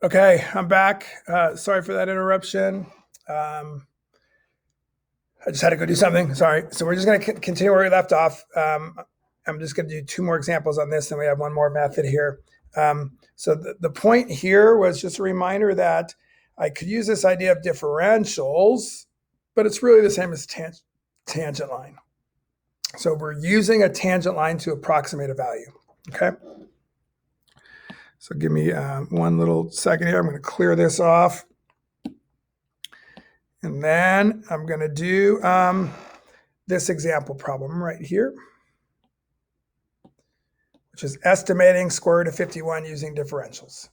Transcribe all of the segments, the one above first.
Okay, I'm back. Sorry for that interruption. Um, I just had to go do something. Sorry. So we're just going to continue where we left off. I'm just going to do two more examples on this, and we have one more method here. So the point here was just a reminder that I could use this idea of differentials, but it's really the same as tangent line. So we're using a tangent line to approximate a value. Okay. So give me one little second here. I'm going to clear this off. And then I'm going to do this example problem right here, which is estimating square root of 51 using differentials.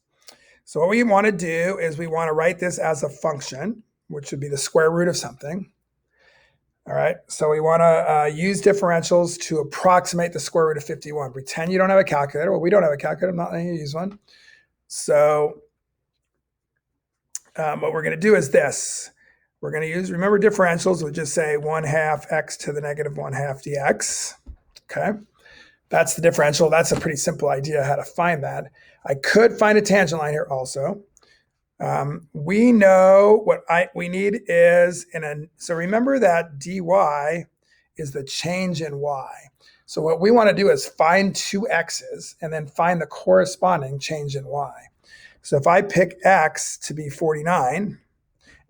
So what we want to do is we want to write this as a function, which would be the square root of something. All right, so we want to use differentials to approximate the square root of 51. Pretend you don't have a calculator. Well, we don't have a calculator. I'm not letting you use one. So what we're going to do is this. We're going to use, remember differentials, we'll just say 1/2 x to the negative 1/2 dx. Okay, that's the differential. That's a pretty simple idea how to find that. I could find a tangent line here also. We know what we need is, so remember that dy is the change in y. So what we want to do is find two x's and then find the corresponding change in y. So if I pick x to be 49,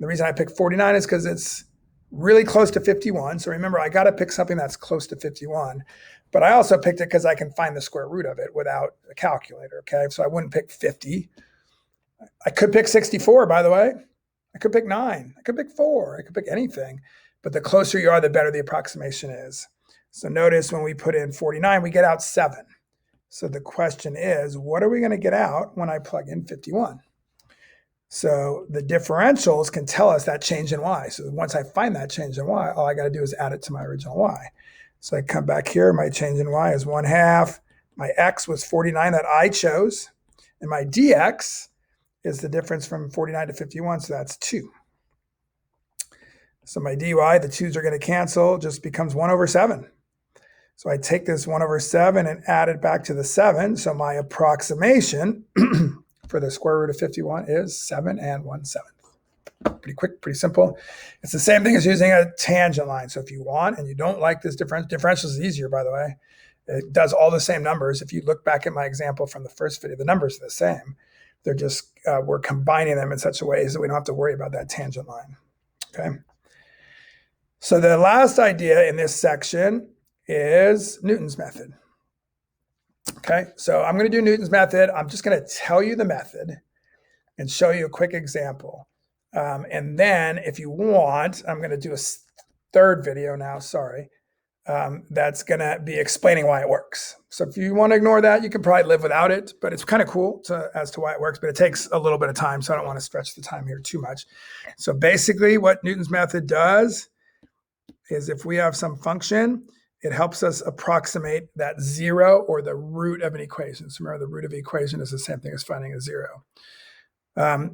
the reason I pick 49 is because it's really close to 51. So remember, I got to pick something that's close to 51. But I also picked it because I can find the square root of it without a calculator, okay? So I wouldn't pick 50. I could pick 64, by the way. I could pick 9. I could pick 4. I could pick anything. But the closer you are, the better the approximation is. So notice when we put in 49, we get out 7. So the question is, what are we going to get out when I plug in 51? So the differentials can tell us that change in y. So once I find that change in y, all I got to do is add it to my original y. So I come back here, my change in y is 1/2. My x was 49 that I chose. And my dx is the difference from 49 to 51, so that's 2. So my dy, the 2's are going to cancel, just becomes 1/7. So I take this 1/7 and add it back to the 7. So my approximation for the square root of 51 is 7 1/7. Pretty quick, pretty simple. It's the same thing as using a tangent line. So if you want and you don't like this differential is easier, by the way. It does all the same numbers. If you look back at my example from the first video, the numbers are the same. They're just, we're combining them in such a way that we don't have to worry about that tangent line. Okay. So the last idea in this section is Newton's method. Okay, so I'm going to do Newton's method. I'm just going to tell you the method and show you a quick example. And then if you want, I'm going to do a third video now, sorry, that's going to be explaining why it works. So if you want to ignore that, you can probably live without it, but it's kind of cool as to why it works, but it takes a little bit of time, so I don't want to stretch the time here too much. So basically what Newton's method does is if we have some function, it helps us approximate that 0 or the root of an equation. So remember, the root of the equation is the same thing as finding a 0.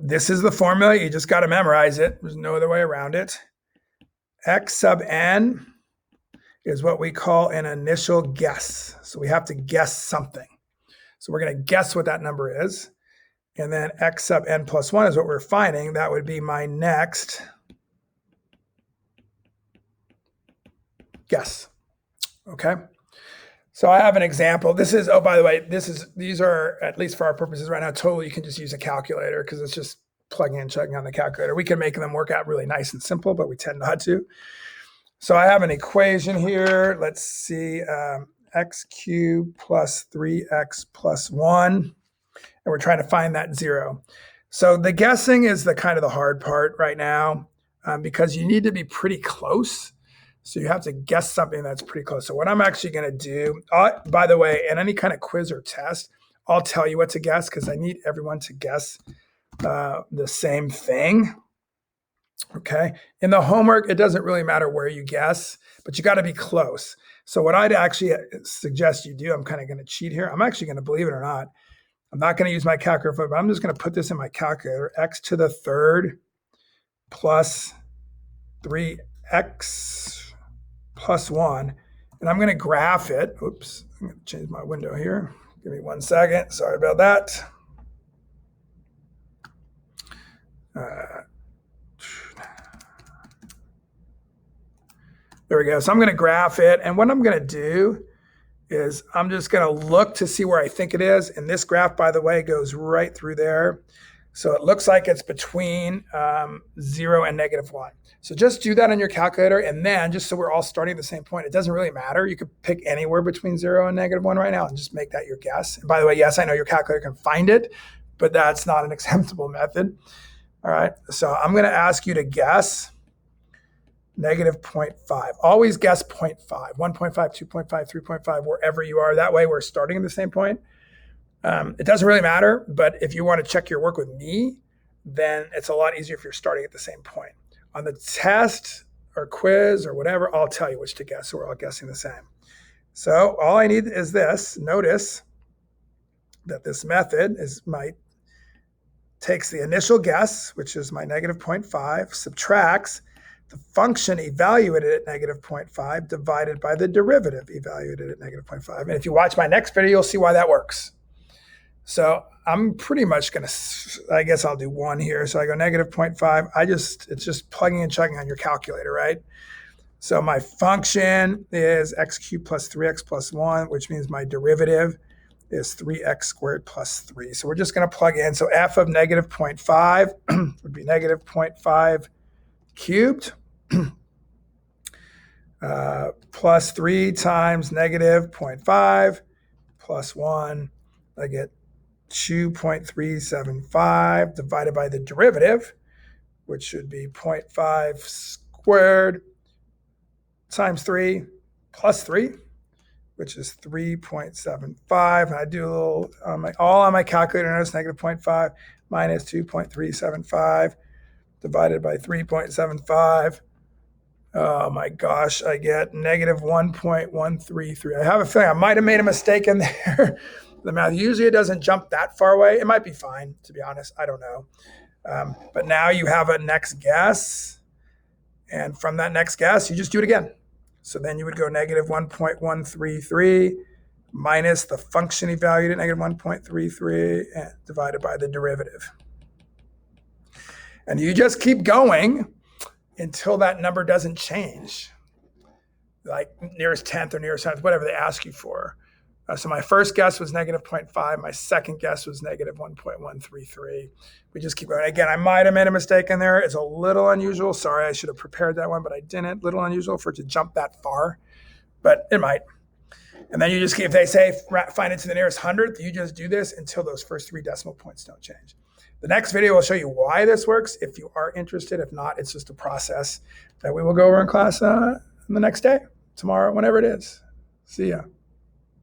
This is the formula. You just got to memorize it. There's no other way around it. X sub n is what we call an initial guess. So we have to guess something. So we're going to guess what that number is. And then x sub n plus 1 is what we're finding. That would be my next guess. Okay. So I have an example. This is, oh, by the way, these are, at least for our purposes right now, totally you can just use a calculator because it's just plugging and checking on the calculator. We can make them work out really nice and simple, but we tend not to. So I have an equation here. Let's see, x cubed plus 3x plus 1. And we're trying to find that 0. So the guessing is the kind of the hard part right now because you need to be pretty close. So you have to guess something that's pretty close. So what I'm actually going to do, by the way, in any kind of quiz or test, I'll tell you what to guess because I need everyone to guess the same thing. Okay. In the homework, it doesn't really matter where you guess, but you got to be close. So what I'd actually suggest you do, I'm kind of going to cheat here. I'm actually going to, believe it or not, I'm not going to use my calculator, but I'm just going to put this in my calculator. X to the third plus 3x plus 1, and I'm going to graph it. Oops, I'm going to change my window here. Give me 1 second. Sorry about that. There we go. So I'm going to graph it. And what I'm going to do is I'm just going to look to see where I think it is. And this graph, by the way, goes right through there. So it looks like it's between 0 and -1. So just do that on your calculator. And then just so we're all starting at the same point, it doesn't really matter. You could pick anywhere between 0 and -1 right now and just make that your guess. And by the way, yes, I know your calculator can find it, but that's not an acceptable method. All right. So I'm going to ask you to guess -0.5. Always guess 0.5, 1.5, 2.5, 3.5, wherever you are. That way we're starting at the same point. It doesn't really matter, but if you want to check your work with me, then it's a lot easier if you're starting at the same point. On the test or quiz or whatever, I'll tell you which to guess, so we're all guessing the same. So all I need is this. Notice that this method takes the initial guess, which is my -0.5, subtracts the function evaluated at -0.5 divided by the derivative evaluated at -0.5. And if you watch my next video, you'll see why that works. So I'm pretty much going to, I guess I'll do 1 here. So I go -0.5. It's just plugging and chugging on your calculator, right? So my function is x cubed plus 3x plus 1, which means my derivative is 3x squared plus 3. So we're just going to plug in. So f of -0.5 would be -0.5 cubed plus 3 times -0.5 plus 1. I get 2.375 divided by the derivative, which should be 0.5 squared times 3 plus 3, which is 3.75. And I do a little, all on my calculator, notice -0.5 minus 2.375 divided by 3.75. Oh my gosh, I get -1.133. I have a feeling I might have made a mistake in there. The math, usually it doesn't jump that far away. It might be fine, to be honest. I don't know. But now you have a next guess. And from that next guess, you just do it again. So then you would go -1.133 minus the function evaluated at -1.33 and divided by the derivative. And you just keep going until that number doesn't change, like nearest 10th or nearest 10th, whatever they ask you for. So my first guess was -0.5. My second guess was -1.133. We just keep going. Again, I might have made a mistake in there. It's a little unusual. Sorry, I should have prepared that one, but I didn't. Little unusual for it to jump that far, but it might. And then you just keep, if they say find it to the nearest 100th, you just do this until those first 3 decimal points don't change. The next video will show you why this works if you are interested. If not, it's just a process that we will go over in class the next day, tomorrow, whenever it is. See ya.